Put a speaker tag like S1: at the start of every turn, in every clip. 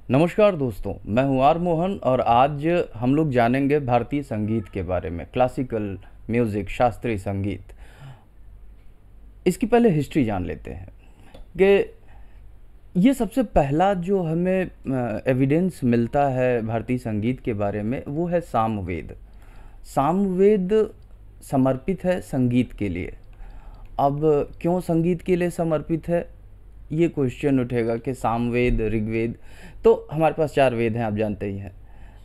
S1: नमस्कार दोस्तों, मैं हूं आर मोहन और आज हम लोग जानेंगे भारतीय संगीत के बारे में। क्लासिकल म्यूज़िक, शास्त्रीय संगीत। इसकी पहले हिस्ट्री जान लेते हैं कि ये सबसे पहला जो हमें एविडेंस मिलता है भारतीय संगीत के बारे में वो है सामवेद। सामवेद समर्पित है संगीत के लिए। अब क्यों संगीत के लिए समर्पित है, ये क्वेश्चन उठेगा कि सामवेद, ऋग्वेद, तो हमारे पास 4 वेद हैं, आप जानते ही हैं।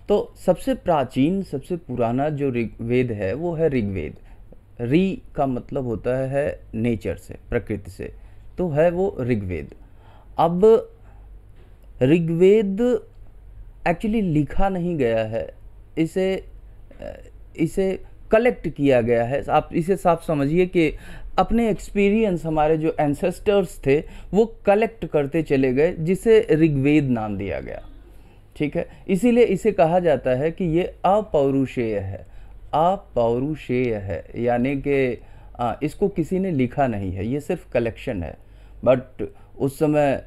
S1: तो सबसे प्राचीन, सबसे पुराना जो ऋग्वेद है वो है ऋग्वेद। ऋ का मतलब होता है नेचर से, प्रकृति से, तो है वो ऋग्वेद। अब ऋग्वेद एक्चुअली लिखा नहीं गया है, इसे इसे कलेक्ट किया गया है। आप इसे साफ समझिए कि अपने एक्सपीरियंस, हमारे जो एंसेस्टर्स थे वो कलेक्ट करते चले गए, जिसे ऋग्वेद नाम दिया गया। ठीक है, इसीलिए इसे कहा जाता है कि ये अपौरुषेय है। अपौरुषेय है यानी कि इसको किसी ने लिखा नहीं है, ये सिर्फ कलेक्शन है। बट उस समय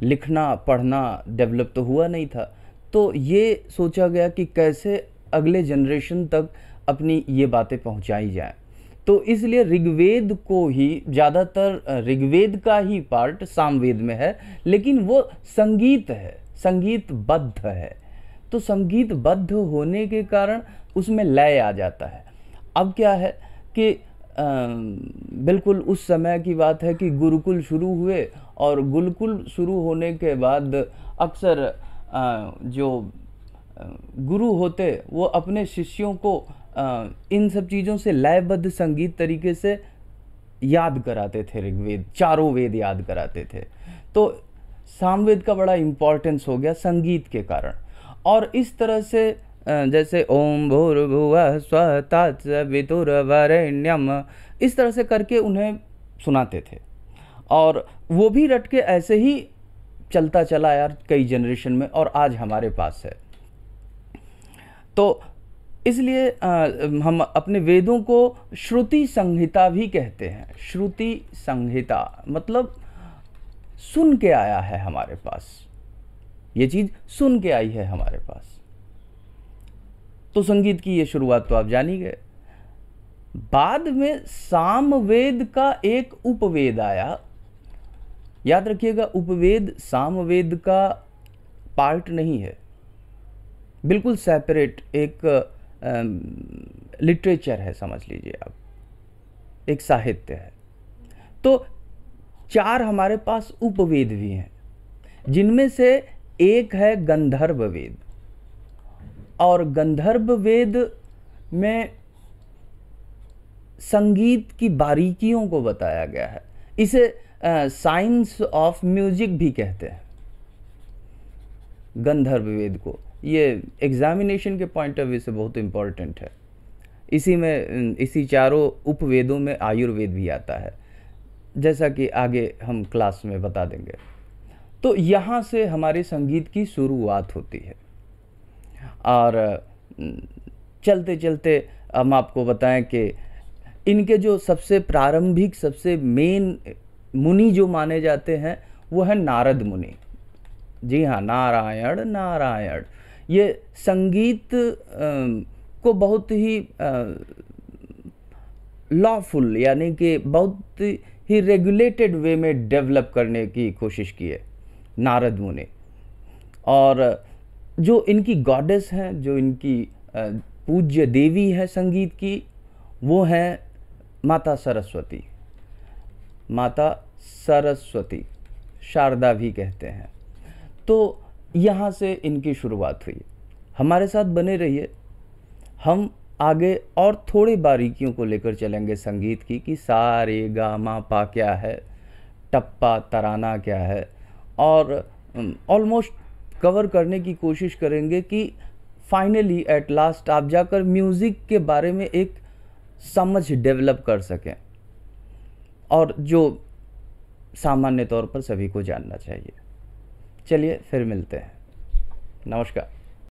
S1: लिखना पढ़ना डेवलप तो हुआ नहीं था, तो ये सोचा गया कि कैसे अगले जनरेशन तक अपनी ये बातें पहुंचाई जाएं। तो इसलिए ऋग्वेद को ही, ज़्यादातर ऋग्वेद का ही पार्ट सामवेद में है, लेकिन वो संगीत है, संगीतबद्ध है। तो संगीतबद्ध होने के कारण उसमें लय आ जाता है। अब क्या है कि बिल्कुल उस समय की बात है कि गुरुकुल शुरू हुए, और गुरुकुल शुरू होने के बाद अक्सर जो गुरु होते वो अपने शिष्यों को इन सब चीज़ों से लयबद्ध संगीत तरीके से याद कराते थे। ऋग्वेद, चारों वेद याद कराते थे। तो सामवेद का बड़ा इम्पोर्टेंस हो गया संगीत के कारण। और इस तरह से जैसे ओम भूर्भुवः स्वः तत्सवितुर्वरेण्यम, इस तरह से करके उन्हें सुनाते थे, और वो भी रट के ऐसे ही चलता चला यार कई जनरेशन में, और आज हमारे पास है। तो इसलिए हम अपने वेदों को श्रुति संहिता भी कहते हैं। श्रुति संहिता मतलब सुन के आया है हमारे पास, ये चीज़ सुन के आई है हमारे पास। तो संगीत की ये शुरुआत तो आप जान ही गए। बाद में सामवेद का एक उपवेद आया। याद रखिएगा, उपवेद सामवेद का पार्ट नहीं है, बिल्कुल सेपरेट एक लिटरेचर है, समझ लीजिए आप, एक साहित्य है। तो 4 हमारे पास उपवेद भी हैं, जिनमें से एक है गंधर्व वेद। और गंधर्व वेद में संगीत की बारीकियों को बताया गया है। इसे साइंस ऑफ म्यूजिक भी कहते हैं, गंधर्व वेद को। ये एग्जामिनेशन के पॉइंट ऑफ व्यू से बहुत इम्पॉर्टेंट है। इसी चारों उपवेदों में आयुर्वेद भी आता है, जैसा कि आगे हम क्लास में बता देंगे। तो यहाँ से हमारे संगीत की शुरुआत होती है। और चलते चलते हम आपको बताएं कि इनके जो सबसे प्रारंभिक, सबसे मेन मुनि जो माने जाते हैं वो है नारद मुनि। जी हाँ, नारायण नारायण। ये संगीत को बहुत ही लॉफुल यानी कि बहुत ही रेगुलेटेड वे में डेवलप करने की कोशिश की है नारद मुनि। और जो इनकी गॉडेस हैं, जो इनकी पूज्य देवी है संगीत की, वो हैं माता सरस्वती। माता सरस्वती, शारदा भी कहते हैं। तो यहाँ से इनकी शुरुआत हुई। हमारे साथ बने रहिए, हम आगे और थोड़ी बारीकियों को लेकर चलेंगे संगीत की, कि सा रे गा मा पा क्या है, टप्पा तराना क्या है, और ऑलमोस्ट कवर करने की कोशिश करेंगे कि फाइनली एट लास्ट आप जाकर म्यूज़िक के बारे में एक समझ डेवलप कर सकें, और जो सामान्य तौर पर सभी को जानना चाहिए। चलिए फिर मिलते हैं। नमस्कार।